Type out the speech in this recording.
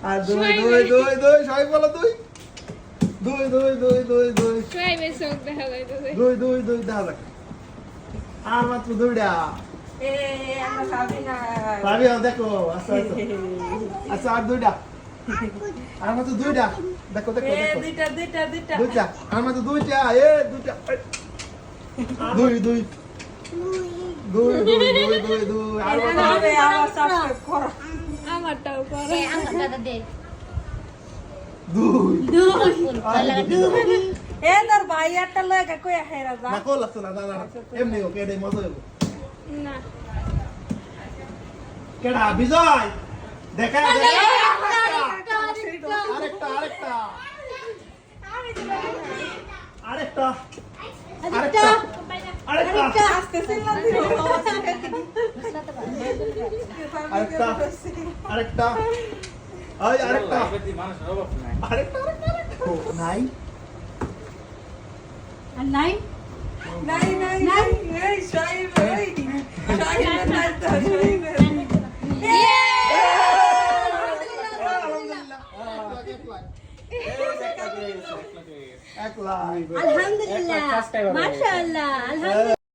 আর দুই দুই দুই দুই সবাই বলো দুই দুই দুই দুই দুই দুই সোয়াইবের চোখ দেখা যাইতেছে। দুই দুই দুই দেখা যাক আর মাত্র দুইটা আমরা খাবি না। পাবি দেখো আচ্ছা আচ্ছা আচ্ছা আর দুইটা আর মাত্র দুইটা দেখো দেখো দেখো দুইটা দুইটা দুইটা দুইটা আর মাত্র দুইটা দুইটা দুই দুই দুই দুই দুই দুই দুই আর মাত্র আবার সাবস্ক্রাইব করো। আমারটাও করে। আমার দাদা দে দুই তোর ভাইয়ারটা লয়ে কই হেরা যা। না কল লাগছে না না এমনি ওকে এটাই মজা হইব না কেডা বিজয় দেখা দেখা আরেকটা আরেকটা আরেকটা আরেকটা আসতেছে না দিও। আরেকটা আরেকটা আই আরেকটা আরেকটা নাই আর নাই নাই নাই নাই এই শাইব এই শাইব নাই তো শাইব। এক লাখ আলহামদুলিল্লাহ মাশাআল্লাহ আলহামদুলিল্লাহ